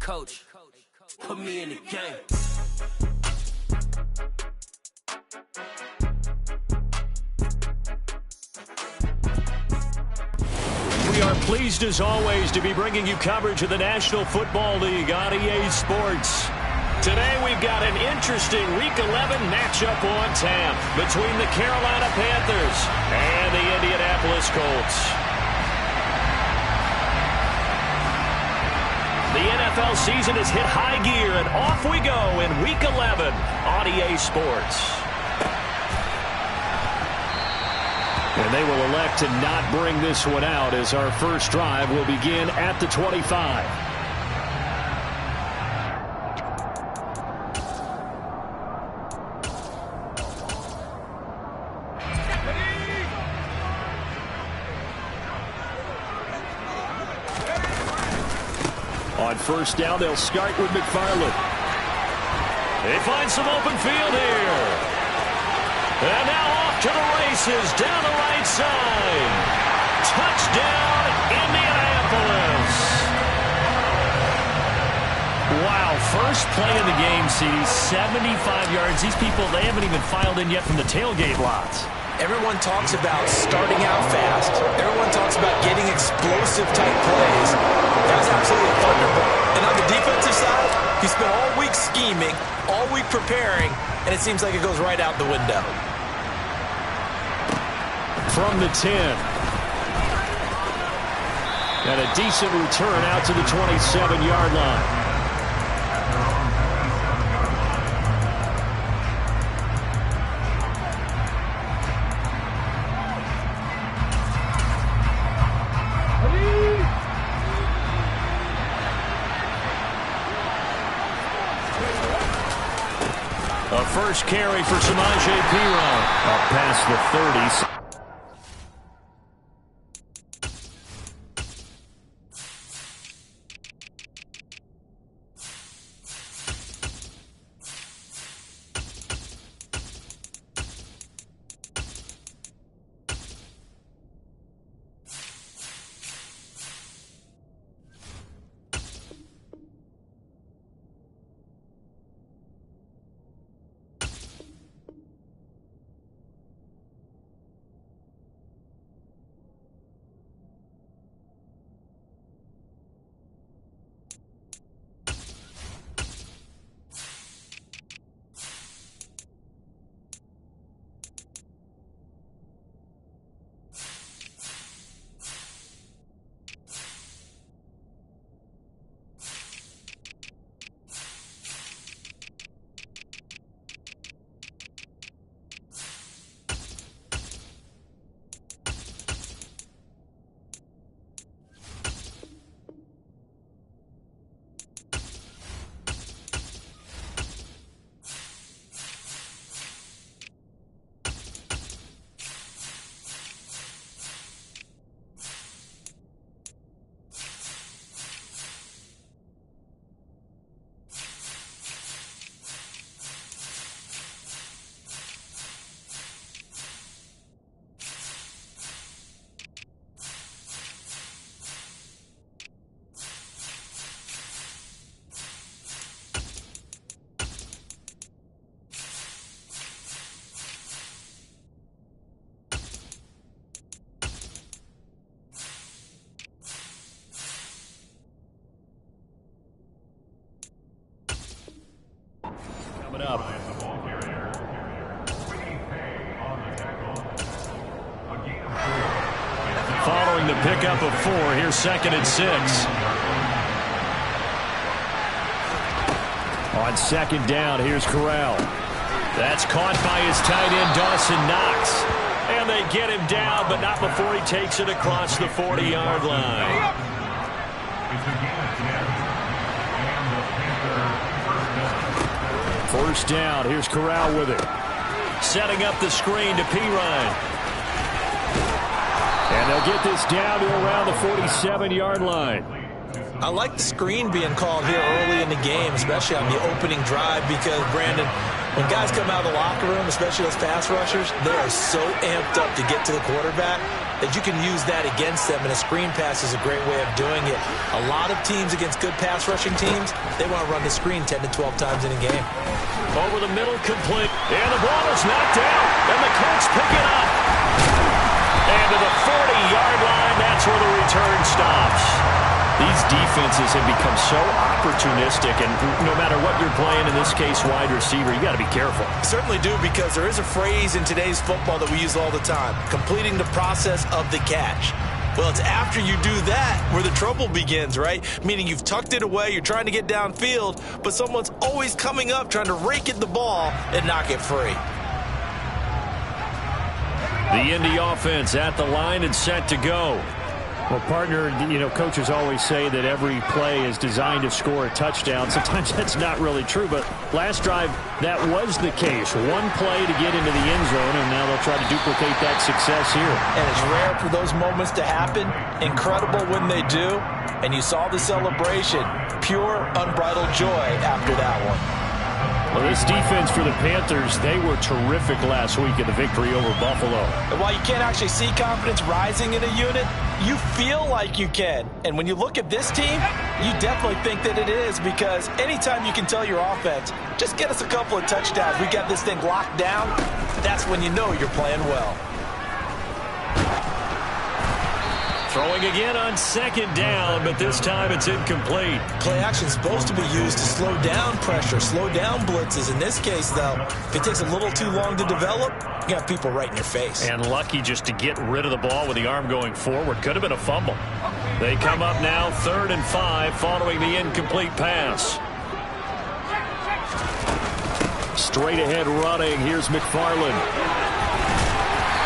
coach, put me in the game. We are pleased as always to be bringing you coverage of the National Football League on EA Sports. Today we've got an interesting Week 11 matchup on tap between the Carolina Panthers and the Indianapolis Colts. The NFL season has hit high gear, and off we go in Week 11 on EA Sports. And they will elect to not bring this one out as our first drive will begin at the 25. On first down, they'll start with McFarland. They find some open field here. And now off to the races down the right side. Touchdown, Indianapolis. Wow, first play in the game, CD, 75 yards. These people, they haven't even filed in yet from the tailgate lots. Everyone talks about starting out fast. Everyone talks about getting explosive-type plays. That was absolutely a thunderbolt. And on the defensive side, he spent all week scheming, all week preparing, and it seems like it goes right out the window. From the 10. And a decent return out to the 27-yard line. A first carry for Samaje Perine. Up past the 30. Coming up. Following the pickup of 4, here's 2nd and 6. On 2nd down, here's Corral. That's caught by his tight end, Dawson Knox. And they get him down, but not before he takes it across the 40-yard line. First down, here's Corral with it. Setting up the screen to Perine. And they'll get this down to around the 47-yard line. I like the screen being called here early in the game, especially on the opening drive, because, Brandon, when guys come out of the locker room, especially those pass rushers, they are so amped up to get to the quarterback. that you can use that against them, and a screen pass is a great way of doing it. A lot of teams against good pass rushing teams, they want to run the screen 10 to 12 times in a game. Over the middle, complete. And the ball is knocked down, and the Colts pick it up. And to the 40-yard line, that's where the return stops. These defenses have become so opportunistic, and no matter what you're playing, in this case wide receiver, you got to be careful. Certainly do, because there is a phrase in today's football that we use all the time, completing the process of the catch. Well, it's after you do that where the trouble begins, right? Meaning you've tucked it away, you're trying to get downfield, but someone's always coming up trying to rake at the ball and knock it free. The Indy offense at the line and set to go. Well, partner, coaches always say that every play is designed to score a touchdown. Sometimes that's not really true, but last drive, that was the case. One play to get into the end zone, and now they'll try to duplicate that success here. And it's rare for those moments to happen. Incredible when they do. And you saw the celebration. Pure, unbridled joy after that one. Well, this defense for the Panthers, they were terrific last week in the victory over Buffalo. And while you can't actually see confidence rising in a unit, you feel like you can. And when you look at this team, you definitely think that it is, because anytime you can tell your offense, just get us a couple of touchdowns, we got this thing locked down, that's when you know you're playing well. Throwing again on second down, but this time it's incomplete. Play action is supposed to be used to slow down pressure, slow down blitzes. In this case, though, if it takes a little too long to develop, you got people right in your face. And lucky just to get rid of the ball with the arm going forward. Could have been a fumble. They come up now 3rd and 5 following the incomplete pass. Straight ahead running. Here's McFarland.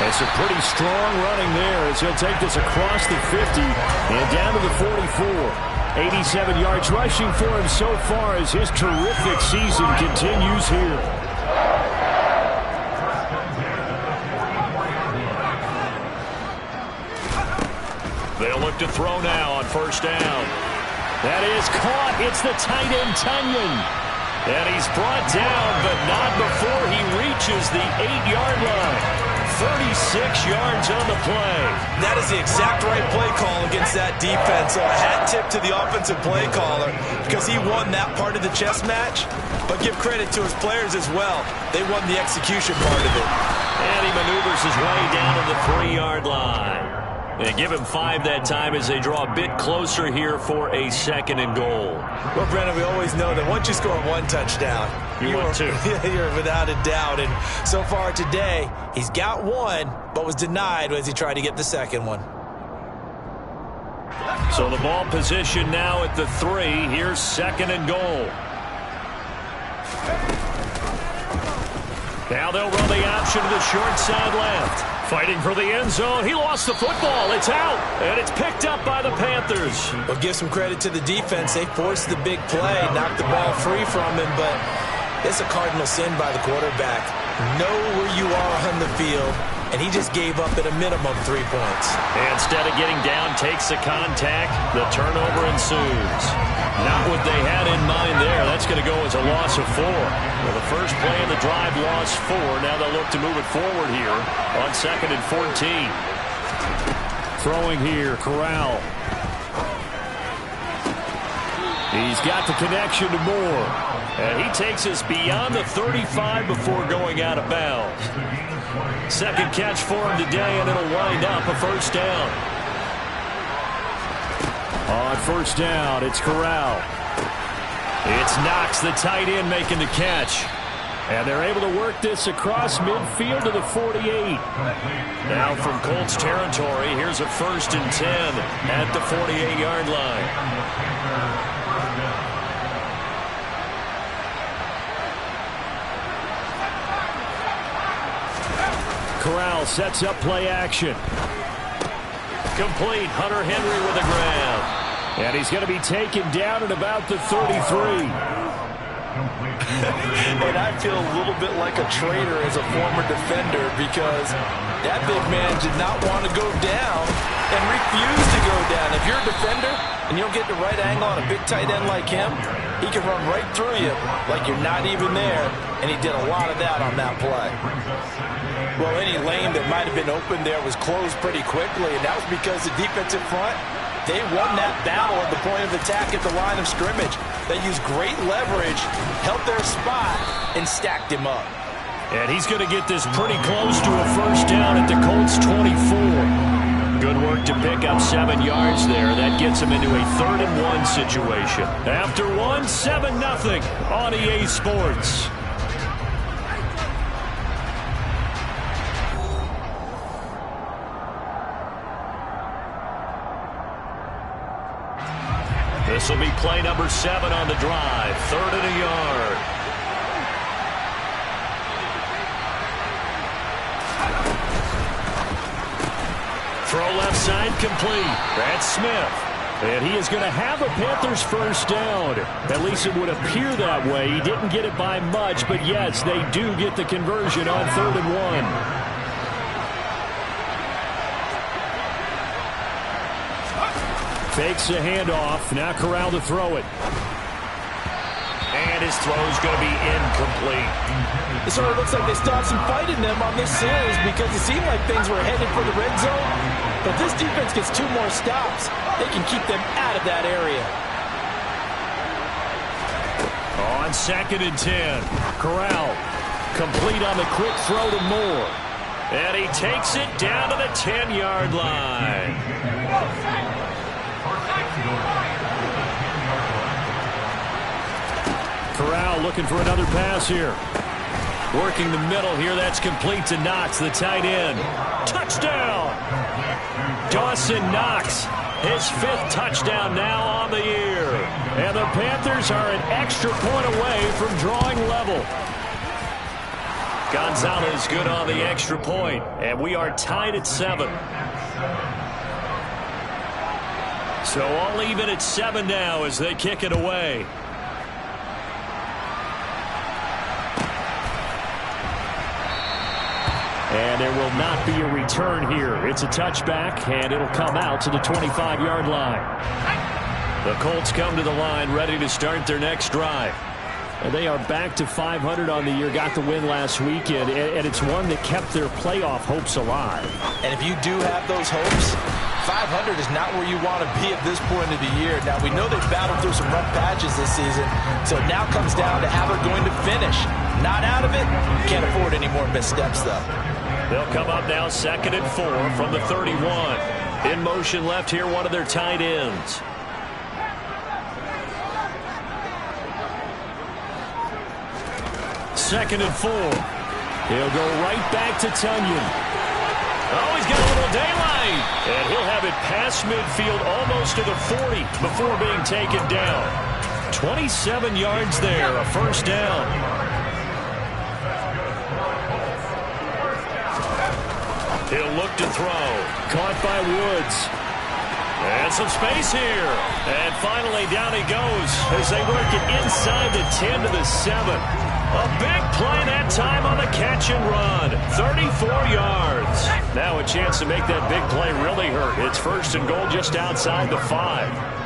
It's a pretty strong running there as he'll take this across the 50 and down to the 44. 87 yards rushing for him so far as his terrific season continues here. They'll look to throw now on 1st down. That is caught. It's the tight end, Tunyon. And he's brought down, but not before he reaches the 8-yard line. 36 yards on the play. That is the exact right play call against that defense. So a hat tip to the offensive play caller, because he won that part of the chess match. But give credit to his players as well. They won the execution part of it. And he maneuvers his way down to the 3-yard line. They give him 5 that time as they draw a bit closer here for a 2nd and goal. Well, Brandon, we always know that once you score 1 touchdown, you're without a doubt. And so far today, he's got 1, but was denied as he tried to get the 2nd one. So the ball position now at the 3. Here's 2nd and goal. Now they'll run the option to the short side left. Fighting for the end zone. He lost the football. It's out. And it's picked up by the Panthers. Well, give some credit to the defense. They forced the big play, knocked the ball free from him, but it's a cardinal sin by the quarterback. Know where you are on the field, and he just gave up at a minimum 3 points. And instead of getting down, takes the contact. The turnover ensues. Not what they had in mind there. That's going to go as a loss of 4. Well, the first play of the drive lost 4. Now they'll look to move it forward here on 2nd and 14. Throwing here, Corral. He's got the connection to Moore. And he takes us beyond the 35 before going out of bounds. 2nd catch for him today, and it'll wind up a 1st down. On 1st down, it's Corral. It's Knox, the tight end, making the catch. And they're able to work this across midfield to the 48. Now from Colts territory, here's a 1st and 10 at the 48-yard line. Corral sets up play action. Complete. Hunter Henry with a grab. And he's going to be taken down at about the 33. And I feel a little bit like a traitor as a former defender, because that big man did not want to go down and refused to go down. If you're a defender and you don't get the right angle on a big tight end like him, he can run right through you like you're not even there, and he did a lot of that on that play. Well, any lane that might have been open there was closed pretty quickly, and that was because the defensive front, they won that battle at the point of attack at the line of scrimmage. They used great leverage, held their spot, and stacked him up. And he's going to get this pretty close to a first down at the Colts 24. Good work to pick up 7 yards there. That gets him into a 3rd-and-1 situation. After 1, 7-0 on EA Sports. This will be play number 7 on the drive. 3rd and a yard. Throw left side complete. That's Smith. And he is going to have a Panthers first down. At least it would appear that way. He didn't get it by much, but yes, they do get the conversion on 3rd and 1. Fakes a handoff. Now Corral to throw it. And his throw's going to be incomplete. It sort of looks like they still have some fight in them on this series because it seemed like things were headed for the red zone. But this defense gets 2 more stops. They can keep them out of that area. On 2nd and 10. Corral complete on the quick throw to Moore. And he takes it down to the 10-yard line. Corral looking for another pass here. Working the middle here. That's complete to Knox, the tight end. Touchdown! Dawson Knox, his 5th touchdown now on the year. And the Panthers are an extra point away from drawing level. Gonzalez good on the extra point. And we are tied at 7. So all even at 7 now as they kick it away. And there will not be a return here. It's a touchback, and it'll come out to the 25-yard line. The Colts come to the line ready to start their next drive. And they are back to 500 on the year, got the win last weekend, and it's one that kept their playoff hopes alive. And if you do have those hopes, 500 is not where you want to be at this point of the year. Now, we know they've battled through some rough patches this season, so it now comes down to how they're going to finish. Not out of it, can't afford any more missteps, though. They'll come up now 2nd and 4 from the 31. In motion left here, one of their tight ends. Second and 4. He'll go right back to Tunyon. Oh, he's got a little daylight. And he'll have it past midfield almost to the 40 before being taken down. 27 yards there, a first down. He'll look to throw. Caught by Woods. And some space here. And finally down he goes as they work it inside the 10 to the 7. A big play that time on the catch and run. 34 yards. Now a chance to make that big play really hurt. It's 1st and goal just outside the 5.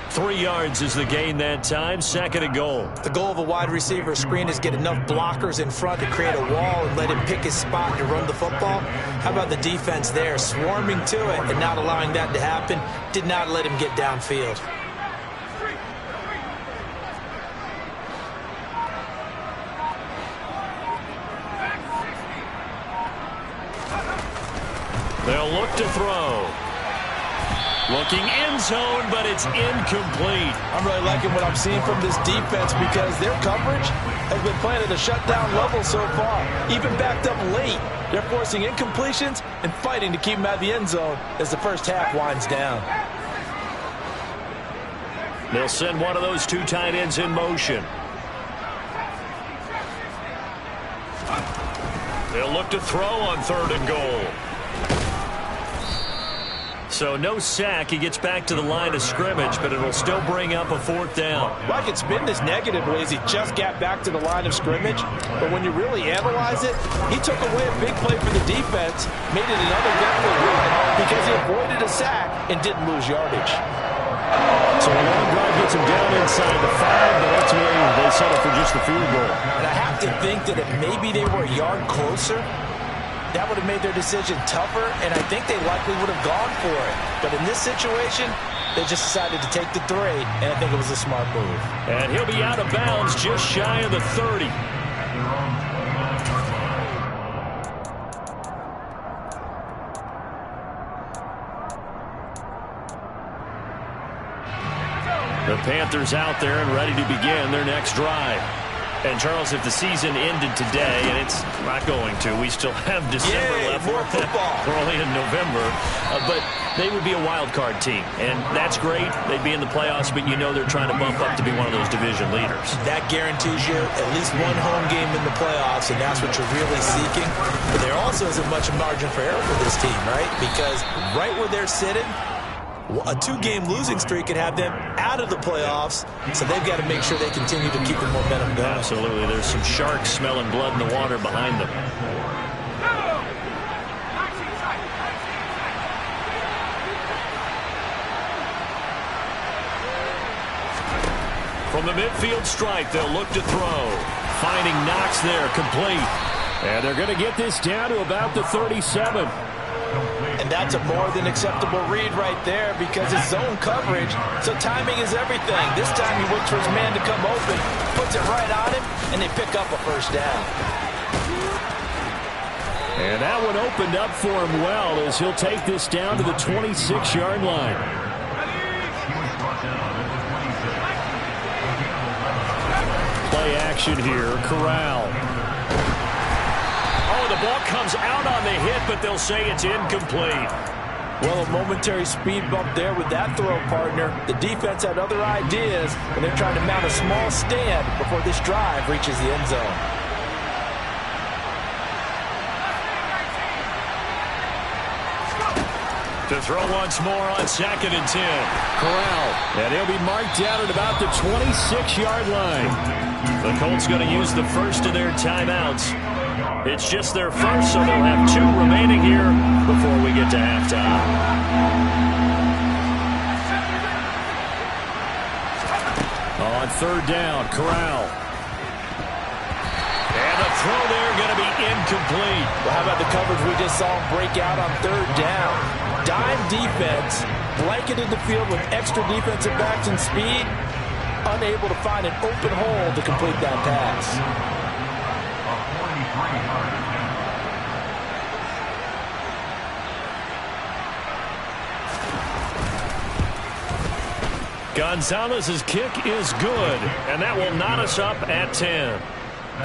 3 yards is the gain that time. 2nd and goal. The goal of a wide receiver screen is get enough blockers in front to create a wall and let him pick his spot and run the football. How about the defense there, swarming to it and not allowing that to happen? Did not let him get downfield. They'll look to throw. Looking end zone, but it's incomplete. I'm really liking what I'm seeing from this defense because their coverage has been playing at a shutdown level so far. Even backed up late, they're forcing incompletions and fighting to keep them out of the end zone as the first half winds down. They'll send one of those 2 tight ends in motion. They'll look to throw on 3rd and goal. So no sack. He gets back to the line of scrimmage, but it'll still bring up a 4th down. Well, I could spin this negatively as he just got back to the line of scrimmage. But when you really analyze it, he took away a big play for the defense, made it another definite run because he avoided a sack and didn't lose yardage. So a long drive gets them down inside the 5, but ultimately they settle for just the field goal. And I have to think that if maybe they were a yard closer, that would have made their decision tougher, and I think they likely would have gone for it. But in this situation, they just decided to take the 3, and I think it was a smart move. And he'll be out of bounds just shy of the 30. The Panthers out there and ready to begin their next drive. And, Charles, if the season ended today, and it's not going to, we still have December left. More football. We're only in November. But they would be a wild card team, and that's great. They'd be in the playoffs, but you know they're trying to bump up to be one of those division leaders. That guarantees you at least one home game in the playoffs, and that's what you're really seeking. But there also isn't much margin for error for this team, right? Because right where they're sitting, a 2-game losing streak could have them out of the playoffs, so they've got to make sure they continue to keep the momentum going. Absolutely. There's some sharks smelling blood in the water behind them. From the midfield stripe, they'll look to throw. Finding Knox there, complete. And they're going to get this down to about the 37. And that's a more than acceptable read right there because it's zone coverage, so timing is everything. This time he waits for his man to come open, puts it right on him, and they pick up a first down. And that one opened up for him well as he'll take this down to the 26-yard line. Play action here, Corral. The ball comes out on the hit, but they'll say it's incomplete. Well, a momentary speed bump there with that throw, partner. The defense had other ideas, and they're trying to mount a small stand before this drive reaches the end zone. To throw once more on 2nd and 10. Corral. And he'll be marked down at about the 26-yard line. The Colts going to use the first of their timeouts. It's just their first, so they'll have 2 remaining here before we get to halftime. On 3rd down, Corral. And the throw there going to be incomplete. Well, how about the coverage we just saw him break out on 3rd down? Dime defense, blanketed the field with extra defensive backs and speed, unable to find an open hole to complete that pass. Gonzalez's kick is good, and that will knot us up at 10.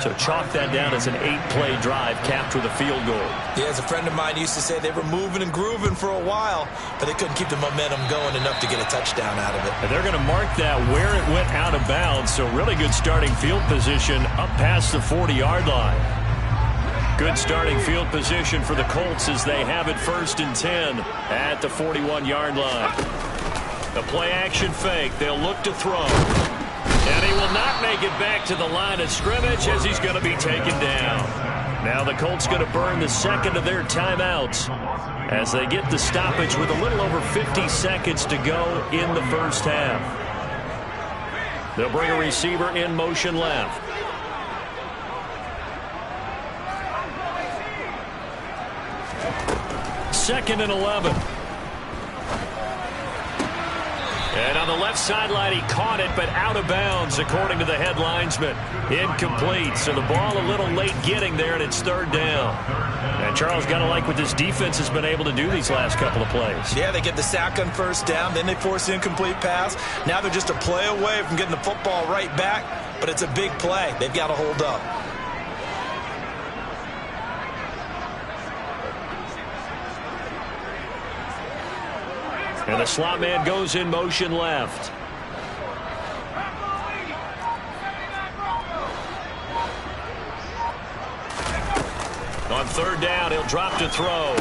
So chalk that down as an 8-play drive capped with a field goal. Yeah, as a friend of mine used to say, they were moving and grooving for a while, but they couldn't keep the momentum going enough to get a touchdown out of it. And they're going to mark that where it went out of bounds, so really good starting field position up past the 40-yard line. Good starting field position for the Colts as they have it 1st and 10 at the 41-yard line. The play-action fake. They'll look to throw. And he will not make it back to the line of scrimmage as he's going to be taken down. Now the Colts going to burn the 2nd of their timeouts as they get the stoppage with a little over 50 seconds to go in the first half. They'll bring a receiver in motion left. Second and 11. And on the left sideline, he caught it, but out of bounds, according to the head linesman. Incomplete, so the ball a little late getting there, and it's 3rd down. And Charles, got to like what this defense has been able to do these last couple of plays. Yeah, they get the sack on 1st down, then they force the incomplete pass. Now they're just a play away from getting the football right back, but it's a big play. They've got to hold up. And the slot man goes in motion left. On 3rd down, he'll drop to throw.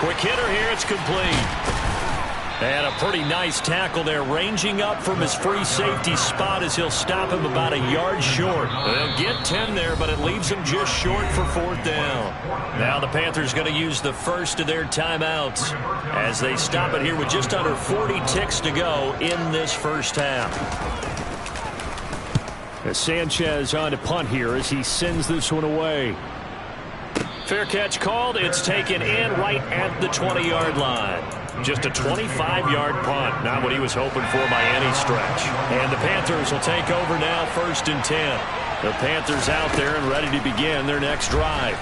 Quick hitter here, it's complete. And a pretty nice tackle there, ranging up from his free safety spot as he'll stop him about a yard short. They'll get 10 there, but it leaves him just short for 4th down. Now the Panthers going to use the first of their timeouts as they stop it here with just under 40 ticks to go in this first half. As Sanchez on to punt here as he sends this one away. Fair catch called. It's taken in right at the 20-yard line. Just a 25-yard punt. Not what he was hoping for by any stretch. And the Panthers will take over now, 1st and 10. The Panthers out there and ready to begin their next drive.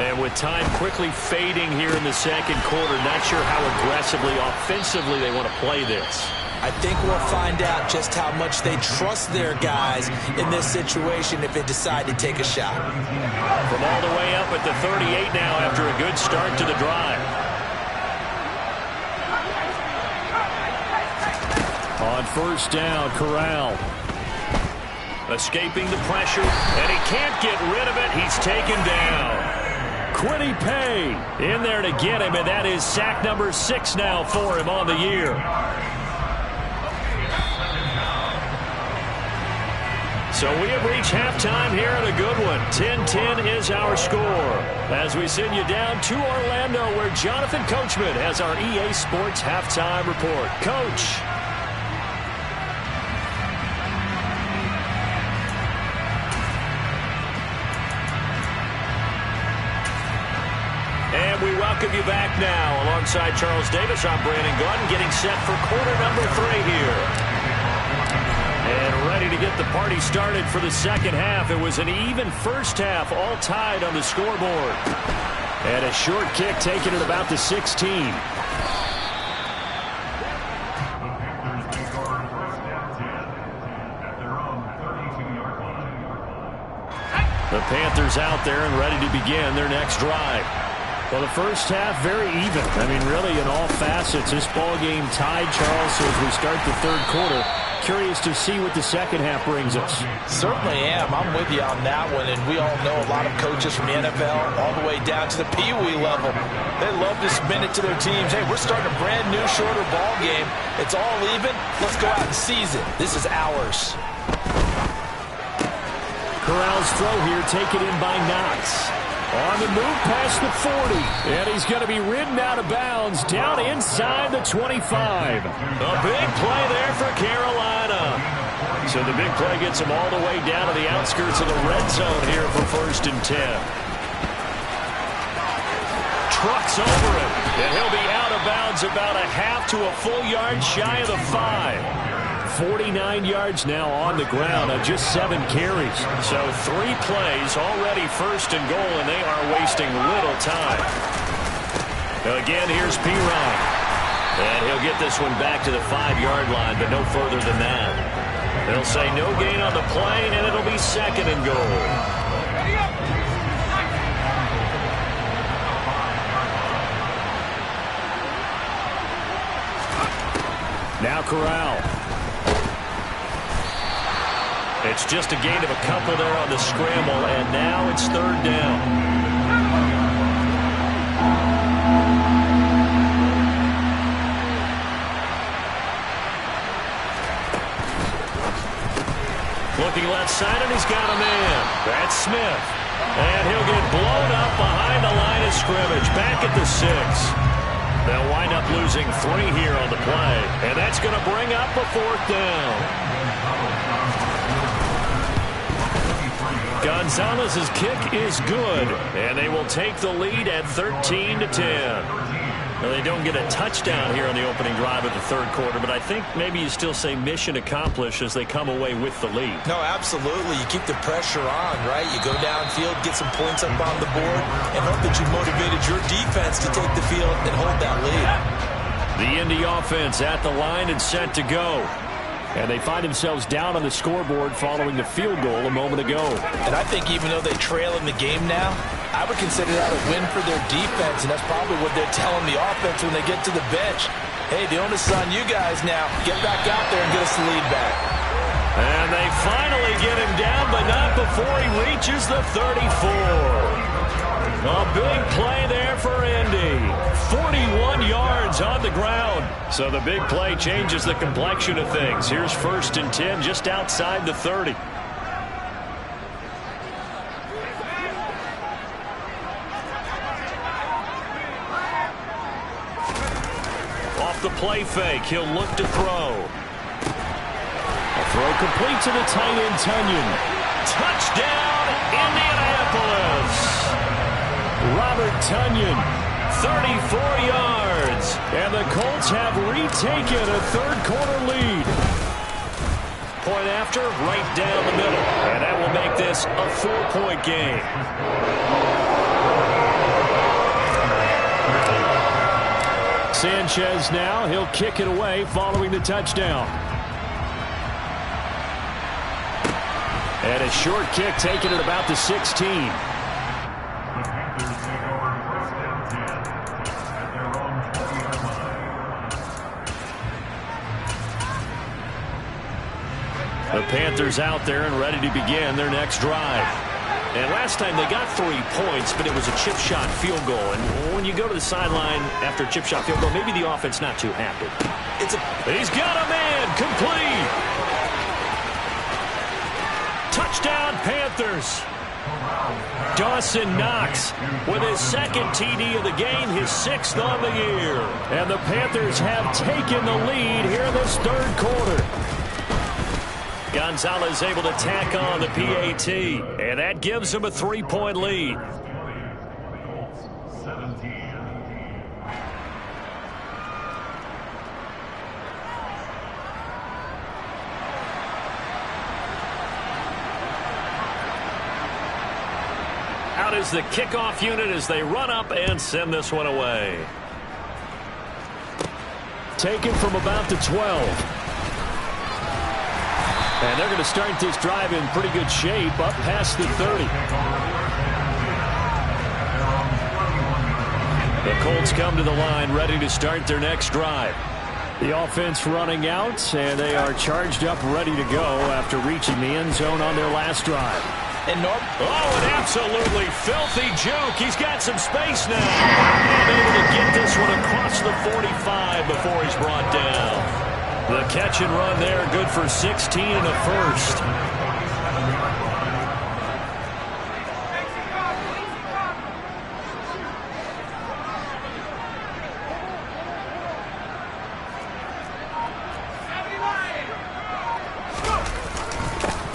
And with time quickly fading here in the second quarter, not sure how aggressively, offensively they want to play this. I think we'll find out just how much they trust their guys in this situation if they decide to take a shot. From all the way up at the 38 now after a good start to the drive. On 1st down, Corral. Escaping the pressure, and he can't get rid of it. He's taken down. Kwity Paye in there to get him, and that is sack number 6 now for him on the year. So we have reached halftime here at a good one. 10-10 is our score. As we send you down to Orlando, where Jonathan Coachman has our EA Sports halftime report. Coach. And we welcome you back now. Alongside Charles Davis, I'm Brandon Gaudin, getting set for quarter number 3 here. And ready to get the party started for the second half. It was an even first half, all tied on the scoreboard. And a short kick taken at about the 16. The Panthers out there and ready to begin their next drive. Well, the first half, very even. I mean, really in all facets. This ball game tied, Charles, so as we start the third quarter. Curious to see what the second half brings us. Certainly am. I'm with you on that one, and we all know a lot of coaches from the NFL all the way down to the Pee-wee level. They love to spin it to their teams. Hey, we're starting a brand new, shorter ball game. It's all even. Let's go out and seize it. This is ours. Corral's throw here taken in by Knox. On the move past the 40. And he's going to be ridden out of bounds down inside the 25. A big play there for Carolina. So the big play gets him all the way down to the outskirts of the red zone here for 1st and 10. Trucks over him. And he'll be out of bounds about a half to a full yard shy of the 5. 49 yards now on the ground on just 7 carries. So 3 plays already 1st and goal, and they are wasting little time. Again, here's Perine. And he'll get this one back to the 5-yard line, but no further than that. They'll say no gain on the play, and it'll be 2nd and goal. Now Corral. It's just a gain of a couple there on the scramble, and now it's 3rd down. Looking left side, and he's got a man. That's Smith. And he'll get blown up behind the line of scrimmage, back at the 6. They'll wind up losing 3 here on the play, and that's going to bring up a 4th down. Gonzalez's kick is good, and they will take the lead at 13-10. Now, they don't get a touchdown here on the opening drive of the third quarter, but I think maybe you still say mission accomplished as they come away with the lead. No, absolutely. You keep the pressure on, right? You go downfield, get some points up on the board, and hope that you motivated your defense to take the field and hold that lead. The Indy offense at the line and set to go. And they find themselves down on the scoreboard following the field goal a moment ago. And I think even though they trail in the game now, I would consider that a win for their defense, and that's probably what they're telling the offense when they get to the bench. Hey, the onus is on you guys now. Get back out there and get us the lead back. And they finally get him down, but not before he reaches the 34. A big play there for Indy. 41 yards on the ground. So the big play changes the complexion of things. Here's 1st and 10 just outside the 30. Off the play fake, he'll look to throw. A throw complete to the tight end, Tonyan. Touchdown, Indianapolis. Robert Tonyan, 34 yards. And the Colts have retaken a third-quarter lead. Point after, right down the middle. And that will make this a 4-point game. Sanchez now, he'll kick it away following the touchdown. And a short kick taken at about the 16. The Panthers out there and ready to begin their next drive. And last time they got 3 points, but it was a chip shot field goal. And when you go to the sideline after a chip shot field goal, maybe the offense not too happy. He's got a man, complete. Touchdown, Panthers. Dawson Knox with his 2nd TD of the game, his 6th on the year. And the Panthers have taken the lead here in this third quarter. Gonzalez able to tack on the PAT, and that gives him a 3-point lead. Out is the kickoff unit as they run up and send this one away. Taken from about the 12. And they're going to start this drive in pretty good shape, up past the 30. The Colts come to the line, ready to start their next drive. The offense running out, and they are charged up, ready to go after reaching the end zone on their last drive. And an absolutely filthy juke. He's got some space now. And able to get this one across the 45 before he's brought down. The catch and run there, good for 16 and a first.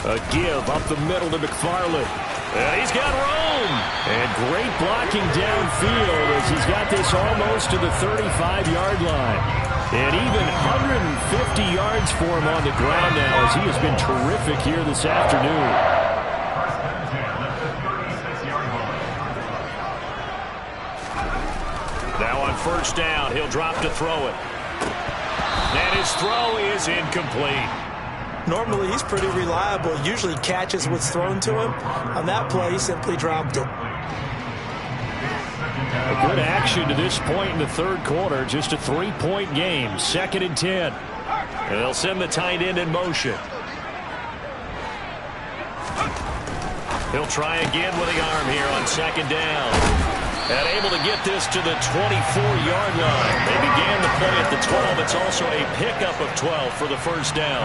A give up the middle to McFarland. And he's got room. And great blocking downfield as he's got this almost to the 35-yard line. And even 150 yards for him on the ground now as he has been terrific here this afternoon. Now on 1st down, he'll drop to throw it. And his throw is incomplete. normally he's pretty reliable. Usually catches what's thrown to him. On that play, he simply dropped it. A good action to this point in the third quarter. Just a 3-point game. 2nd and 10. And they'll send the tight end in motion. He'll try again with the arm here on 2nd down. And able to get this to the 24-yard line. They began the play at the 12. It's also a pickup of 12 for the first down.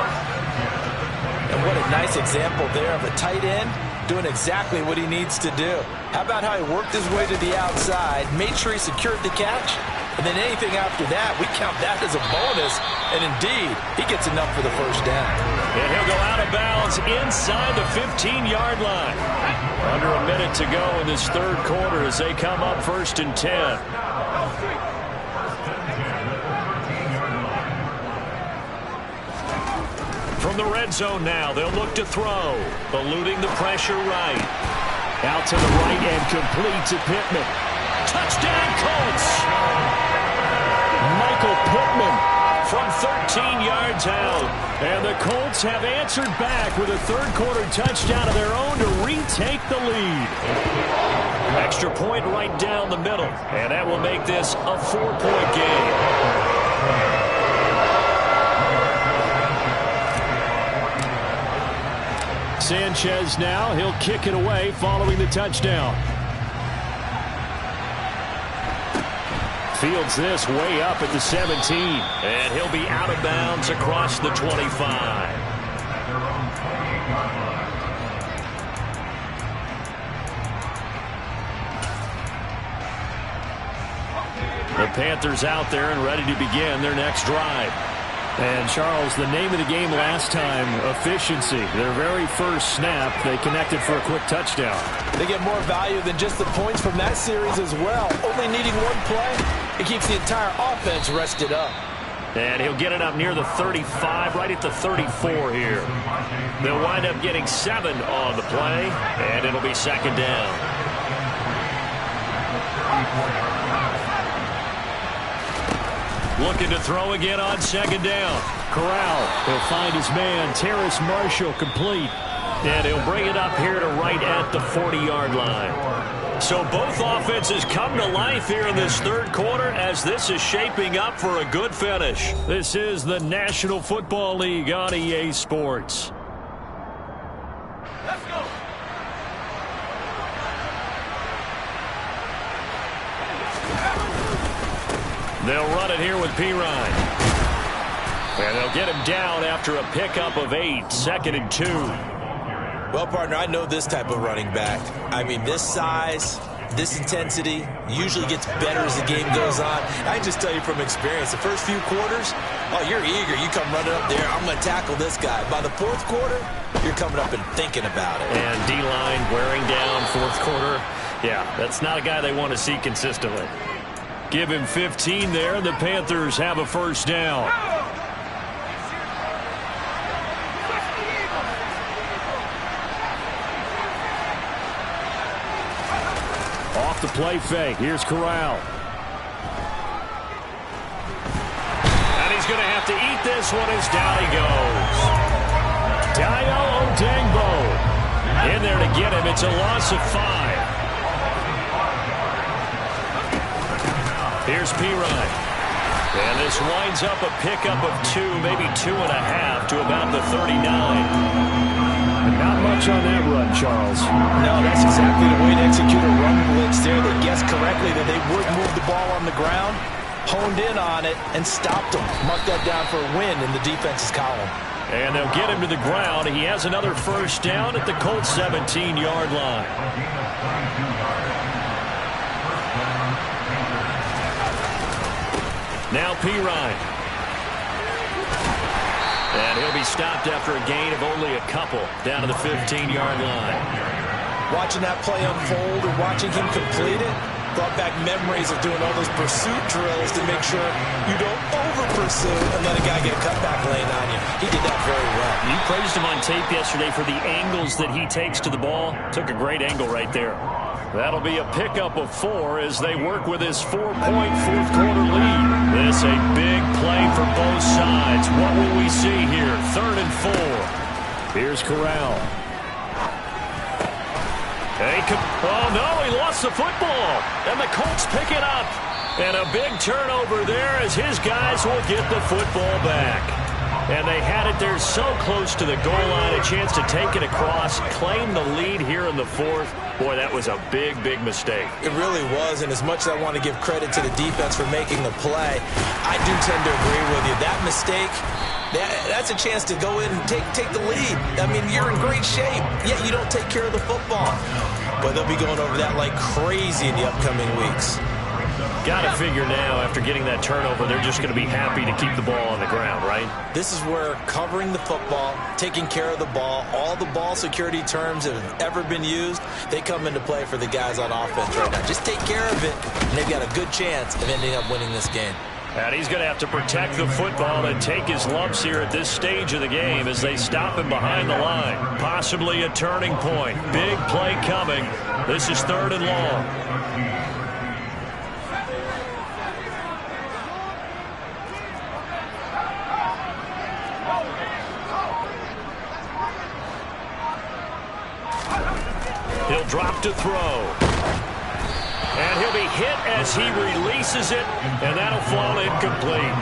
And what a nice example there of a tight end doing exactly what he needs to do. How about how he worked his way to the outside, made sure he secured the catch, and then anything after that, we count that as a bonus. And indeed, he gets enough for the first down. And he'll go out of bounds inside the 15-yard line. Under a minute to go in this third quarter as they come up 1st and 10. From the red zone now, they'll look to throw. Eluding the pressure right. Out to the right and complete to Pittman. Touchdown, Colts! Michael Pittman from 13 yards out. And the Colts have answered back with a third-quarter touchdown of their own to retake the lead. Extra point right down the middle. And that will make this a 4-point game. Sanchez now. He'll kick it away following the touchdown. fields this way up at the 17. And he'll be out of bounds across the 25. The Panthers out there and ready to begin their next drive. And, Charles, the name of the game last time, efficiency. Their very first snap, they connected for a quick touchdown. They get more value than just the points from that series as well. Only needing one play, it keeps the entire offense rested up. And he'll get it up near the 35, right at the 34 here. They'll wind up getting 7 on the play, and it'll be second down. Looking to throw again on second down. Corral, he'll find his man, Terrace Marshall, complete. And he'll bring it up here to right at the 40-yard line. So both offenses come to life here in this third quarter as this is shaping up for a good finish. This is the National Football League on EA Sports. Let's go. They'll run it here with Pirine. And they'll get him down after a pickup of 8, 2nd and 2. Well, partner, I know this type of running back. I mean, this size, this intensity usually gets better as the game goes on. I can just tell you from experience, the first few quarters, oh, you're eager. You come running up there, I'm going to tackle this guy. By the fourth quarter, you're coming up and thinking about it. And D-line wearing down fourth quarter. Yeah, that's not a guy they want to see consistently. Give him 15 there. The Panthers have a first down. Off the play fake. Here's Corral. And he's going to have to eat this one as down he goes. Dayo Odeyingbo in there to get him. It's a loss of 5. Here's Pirine. And this winds up a pickup of 2, maybe 2.5 to about the 39. Not much on that run, Charles. No, that's exactly the way to execute a run blitz there. They guessed correctly that they would move the ball on the ground, honed in on it, and stopped them. Mark that down for a win in the defense's column. And they'll get him to the ground. He has another first down at the Colts 17-yard line. Now Pirine. And he'll be stopped after a gain of only a couple down to the 15-yard line. Watching that play unfold or watching him complete it brought back memories of doing all those pursuit drills to make sure you don't over-pursue and let a guy get a cutback lane on you. He did that very well. You praised him on tape yesterday for the angles that he takes to the ball. Took a great angle right there. That'll be a pickup of 4 as they work with his 4-point fourth quarter lead. This a big play for both sides. What will we see here? 3rd and 4. Here's Corral. Oh, no, he lost the football. And the Colts pick it up. And a big turnover there as his guys will get the football back. And they had it there so close to the goal line, a chance to take it across, claim the lead here in the 4th. Boy, that was a big, big mistake. It really was, and as much as I want to give credit to the defense for making the play, I do tend to agree with you. That mistake, that's a chance to go in and take the lead. I mean, you're in great shape, yet you don't take care of the football. But they'll be going over that like crazy in the upcoming weeks. Got to figure now, after getting that turnover, they're just going to be happy to keep the ball on the ground, right? This is where covering the football, taking care of the ball, all the ball security terms that have ever been used, they come into play for the guys on offense right now. Just take care of it, and they've got a good chance of ending up winning this game. And he's going to have to protect the football and take his lumps here at this stage of the game as they stop him behind the line. Possibly a turning point. Big play coming. This is 3rd and long. He'll drop to throw. And he'll be hit as he releases it, and that'll fall incomplete.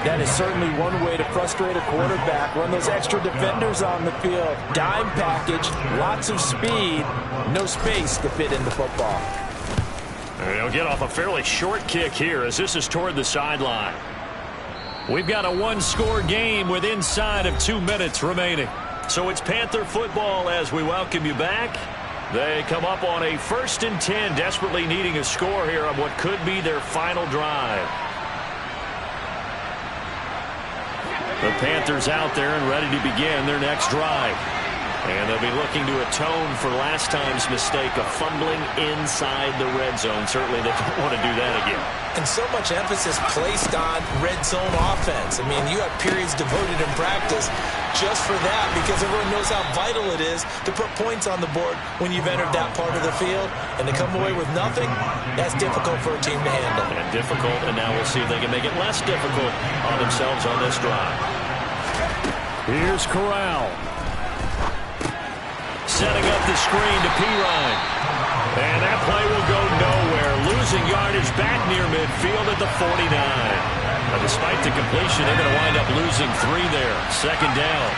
That is certainly one way to frustrate a quarterback. Run those extra defenders on the field. Dime package, lots of speed, no space to fit in the football. And he'll get off a fairly short kick here as this is toward the sideline. We've got a one-score game with inside of 2 minutes remaining. So it's Panther football as we welcome you back. They come up on a 1st and 10, desperately needing a score here on what could be their final drive. The Panthers out there and ready to begin their next drive. And they'll be looking to atone for last time's mistake of fumbling inside the red zone. Certainly they don't want to do that again. And so much emphasis placed on red zone offense. I mean, you have periods devoted in practice just for that because everyone knows how vital it is to put points on the board when you've entered that part of the field. And to come away with nothing, that's difficult for a team to handle. And difficult, and now we'll see if they can make it less difficult on themselves on this drive. Here's Corral. Setting up the screen to Pirine. And that play will go nowhere. Losing yardage back near midfield at the 49. Now, despite the completion, they're going to wind up losing 3 there. 2nd down.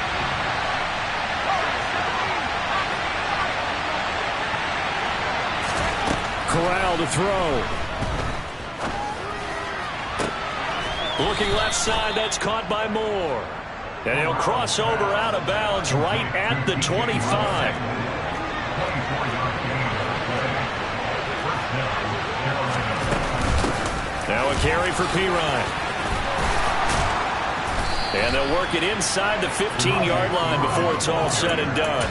Corral to throw. Looking left side, that's caught by Moore. And he'll cross over out of bounds right at the 25. Now a carry for Pirine. And they'll work it inside the 15-yard line before it's all said and done.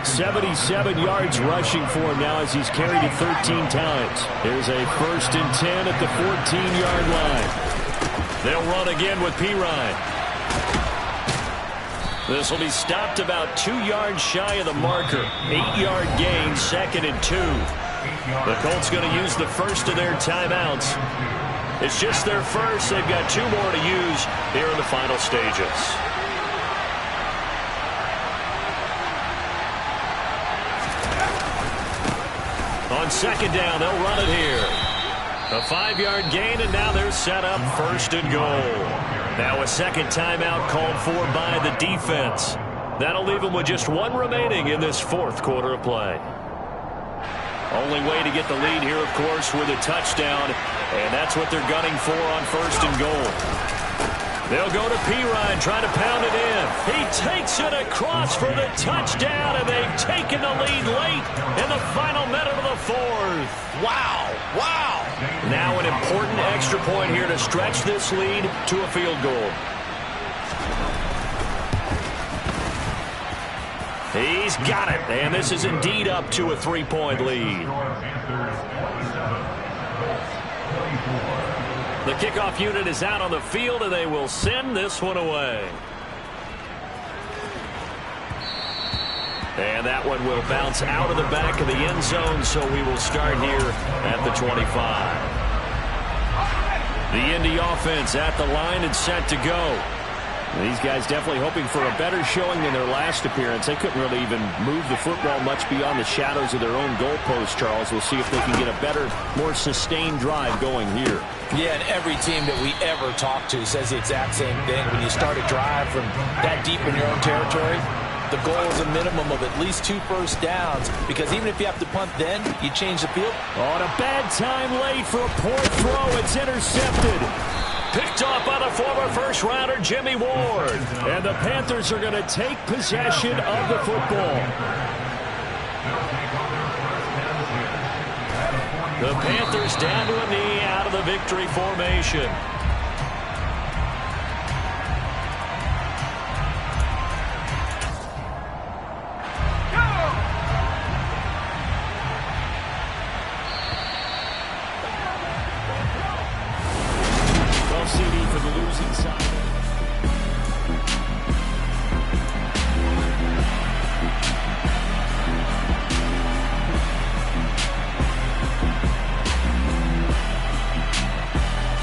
77 yards rushing for him now as he's carried it 13 times. Here's a 1st and 10 at the 14-yard line. They'll run again with Pirine. This will be stopped about 2 yards shy of the marker. 8-yard gain, 2nd and 2. The Colts going to use the first of their timeouts. It's just their first. They've got 2 more to use here in the final stages. On 2nd down, they'll run it here. A 5-yard gain, and now they're set up 1st and goal. Now a 2nd timeout called for by the defense. That'll leave them with just 1 remaining in this 4th quarter of play. Only way to get the lead here, of course, with a touchdown, and that's what they're gunning for on 1st and goal. They'll go to Pirine, trying to pound it in. He takes it across for the touchdown, and they've taken the lead late in the final minute of the 4th. Wow, wow. Now an important extra point here to stretch this lead to a field goal. He's got it, and this is indeed up to a 3-point lead. The kickoff unit is out on the field, and they will send this one away. And that one will bounce out of the back of the end zone, so we will start here at the 25. The Indy offense at the line and set to go. These guys definitely hoping for a better showing than their last appearance. They couldn't really even move the football much beyond the shadows of their own goalpost, Charles. We'll see if they can get a better, more sustained drive going here. Yeah, and every team that we ever talk to says the exact same thing. When you start a drive from that deep in your own territory, the goal is a minimum of at least 2 first downs, because even if you have to punt then, you change the field. On a bad time late for a poor throw. It's intercepted. Picked off by the former first-rounder Jimmy Ward. And the Panthers are going to take possession of the football. The Panthers down to a knee out of the victory formation.